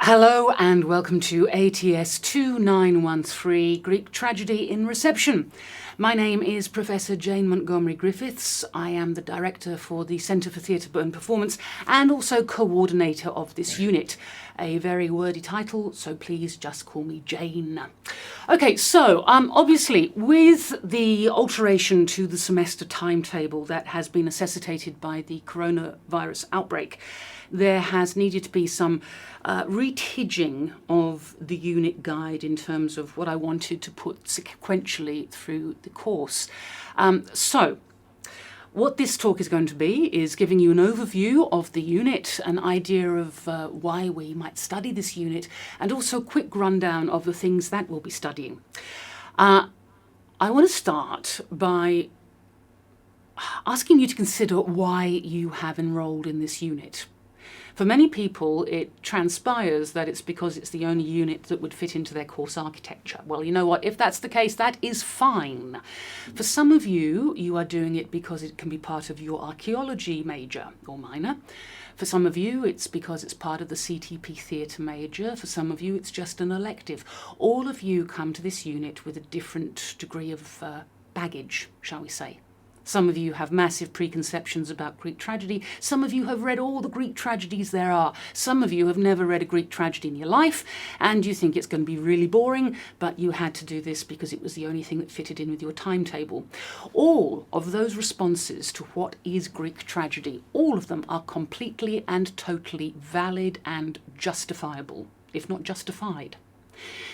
Hello and welcome to ATS 2913 Greek Tragedy in Reception. My name is Professor Jane Montgomery Griffiths. I am the Director for the Centre for Theatre and Performance and also coordinator of this unit. A very wordy title, so please just call me Jane. Okay, so obviously with the alteration to the semester timetable that has been necessitated by the coronavirus outbreak, there has needed to be some retigging of the unit guide in terms of what I wanted to put sequentially through the course. So what this talk is going to be is giving you an overview of the unit, an idea of why we might study this unit, and also a quick rundown of the things that we'll be studying. I want to start by asking you to consider why you have enrolled in this unit. For many people, it transpires that it's because it's the only unit that would fit into their course architecture. Well, you know what? If that's the case, that is fine. For some of you, you are doing it because it can be part of your archaeology major or minor. For some of you, it's because it's part of the CTP theatre major. For some of you, it's just an elective. All of you come to this unit with a different degree of baggage, shall we say. Some of you have massive preconceptions about Greek tragedy. Some of you have read all the Greek tragedies there are. Some of you have never read a Greek tragedy in your life, and you think it's going to be really boring, but you had to do this because it was the only thing that fitted in with your timetable. All of those responses to what is Greek tragedy, all of them are completely and totally valid and justifiable, if not justified.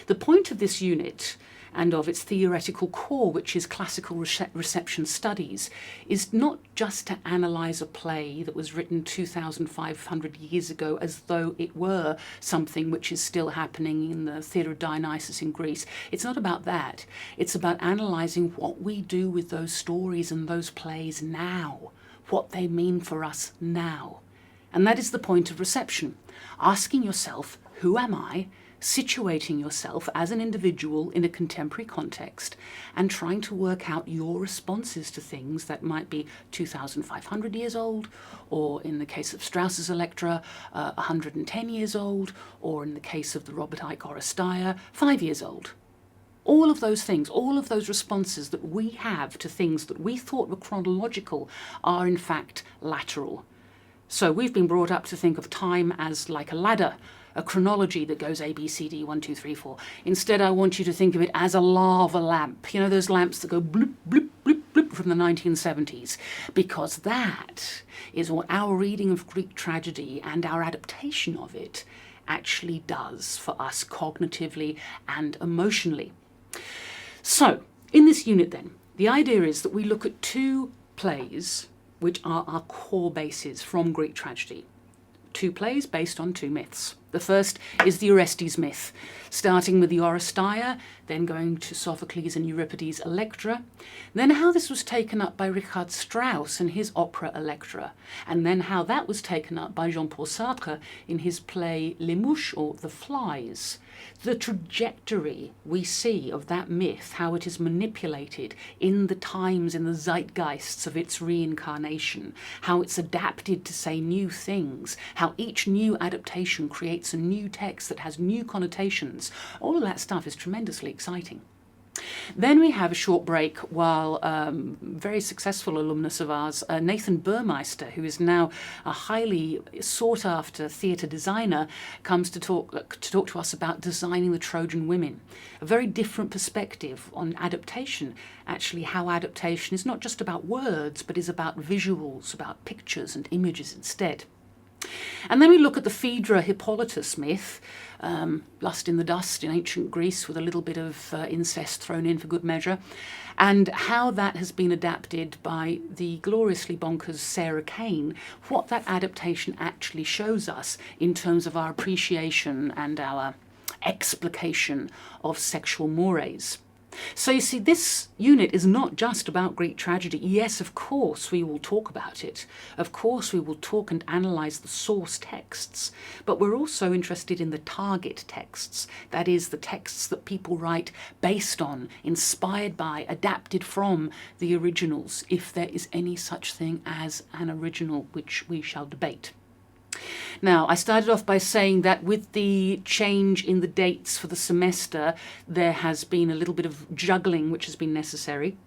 The point of this unit and of its theoretical core, which is classical reception studies, is not just to analyse a play that was written 2,500 years ago as though it were something which is still happening in the theatre of Dionysus in Greece. It's not about that. It's about analysing what we do with those stories and those plays now, what they mean for us now. And that is the point of reception. Asking yourself, who am I? Situating yourself as an individual in a contemporary context and trying to work out your responses to things that might be 2,500 years old, or in the case of Strauss's Electra, 110 years old, or in the case of the Robert Icke Oresteia, 5 years old. All of those things, all of those responses that we have to things that we thought were chronological are in fact lateral. So we've been brought up to think of time as like a ladder, a chronology that goes A, B, C, D, 1, 2, 3, 4. Instead, I want you to think of it as a lava lamp. You know, those lamps that go bloop, bloop, bloop, bloop from the 1970s. Because that is what our reading of Greek tragedy and our adaptation of it actually does for us cognitively and emotionally. So, in this unit then, the idea is that we look at two plays which are our core bases from Greek tragedy. Two plays based on two myths. The first is the Orestes myth, starting with the Oresteia, then going to Sophocles and Euripides' Electra, then how this was taken up by Richard Strauss in his opera Electra, and then how that was taken up by Jean-Paul Sartre in his play Les Mouches, or The Flies. The trajectory we see of that myth, how it is manipulated in the times, in the zeitgeists of its reincarnation, how it's adapted to say new things, how each new adaptation creates a new text that has new connotations. All of that stuff is tremendously exciting. Then we have a short break while very successful alumnus of ours, Nathan Burmeister, who is now a highly sought-after theatre designer, comes to talk to us about designing the Trojan women. A very different perspective on adaptation, actually how adaptation is not just about words, but is about visuals, about pictures and images instead. And then we look at the Phaedra Hippolytus myth, lust in the dust in ancient Greece with a little bit of incest thrown in for good measure, and how that has been adapted by the gloriously bonkers Sarah Kane, what that adaptation actually shows us in terms of our appreciation and our explication of sexual mores. So you see, this unit is not just about Greek tragedy. Yes, of course, we will talk about it. Of course, we will talk and analyse the source texts. But we're also interested in the target texts. That is, the texts that people write based on, inspired by, adapted from the originals, if there is any such thing as an original, which we shall debate. Now, I started off by saying that with the change in the dates for the semester, there has been a little bit of juggling which has been necessary.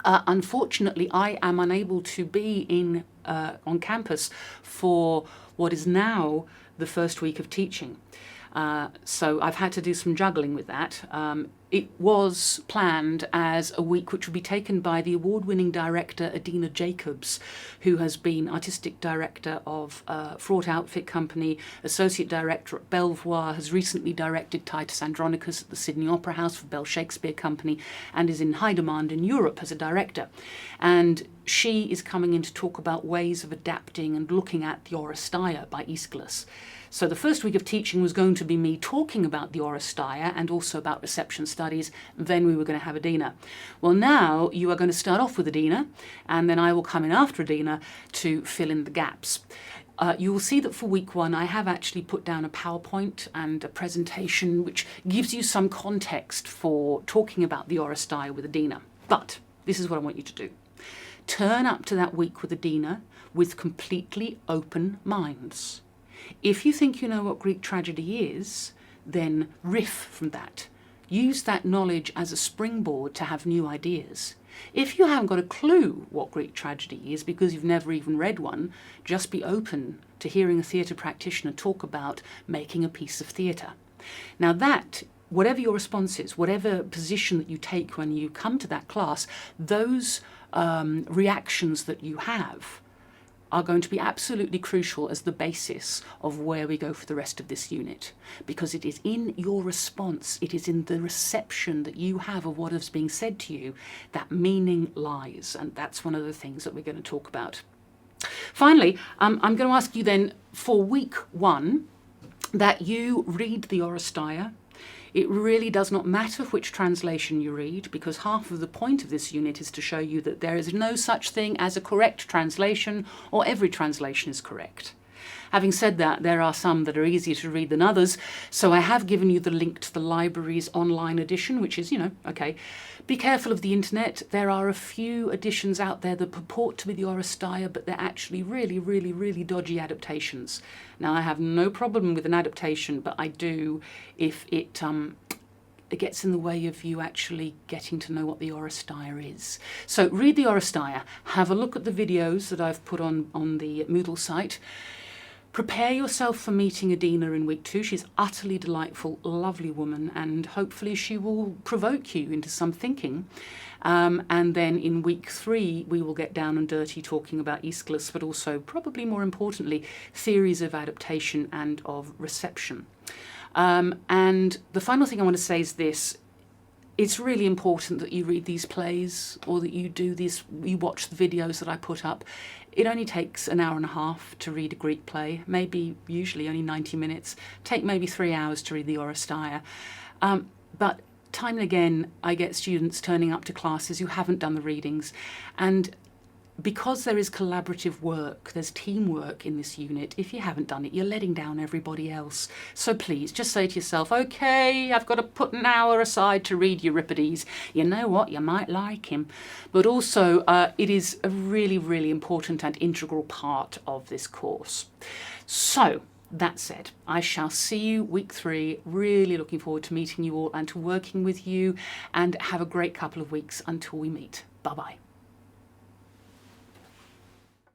Unfortunately, I am unable to be on campus for what is now the first week of teaching. So I've had to do some juggling with that. It was planned as a week which would be taken by the award-winning director Adina Jacobs, who has been artistic director of Fraught Outfit Company, associate director at Belvoir, has recently directed Titus Andronicus at the Sydney Opera House for Bell Shakespeare Company, and is in high demand in Europe as a director. And she is coming in to talk about ways of adapting and looking at the Oresteia by Aeschylus. So the first week of teaching was going to be me talking about the Oresteia and also about reception studies. Then we were going to have Adina. Well, now you are going to start off with Adina, and then I will come in after Adina to fill in the gaps. You will see that for week 1 I have actually put down a PowerPoint and a presentation which gives you some context for talking about the Oresteia with Adina. But this is what I want you to do. Turn up to that week with Adina with completely open minds. If you think you know what Greek tragedy is, then riff from that. Use that knowledge as a springboard to have new ideas. If you haven't got a clue what Greek tragedy is because you've never even read one, just be open to hearing a theatre practitioner talk about making a piece of theatre. Now that, whatever your response is, whatever position that you take when you come to that class, those reactions that you have are going to be absolutely crucial as the basis of where we go for the rest of this unit, because it is in your response, it is in the reception that you have of what is being said to you that meaning lies, and that's one of the things that we're going to talk about. Finally, I'm going to ask you then for week 1 that you read the Oresteia. It really does not matter which translation you read, because half of the point of this unit is to show you that there is no such thing as a correct translation, or every translation is correct. Having said that, there are some that are easier to read than others, so I have given you the link to the library's online edition, which is, okay. Be careful of the internet. There are a few editions out there that purport to be the Oresteia, but they're actually really, really, really dodgy adaptations. Now, I have no problem with an adaptation, but I do if it gets in the way of you actually getting to know what the Oresteia is. So read the Oresteia, have a look at the videos that I've put on the Moodle site. Prepare yourself for meeting Adina in week 2. She's utterly delightful, lovely woman, and hopefully she will provoke you into some thinking. And then in week 3, we will get down and dirty talking about Aeschylus, but also, probably more importantly, theories of adaptation and of reception. And the final thing I want to say is this. It's really important that you read these plays, or that you watch the videos that I put up. It only takes an hour and a half to read a Greek play, usually only 90 minutes. Take maybe 3 hours to read the Oresteia. But time and again, I get students turning up to classes who haven't done the readings. And because there is collaborative work, there's teamwork in this unit, if you haven't done it, you're letting down everybody else. So please, just say to yourself, okay, I've got to put an hour aside to read Euripides. You know what? You might like him. But also, it is a really, really important and integral part of this course. So, that said, I shall see you week 3. Really looking forward to meeting you all and to working with you, and have a great couple of weeks until we meet. Bye-bye.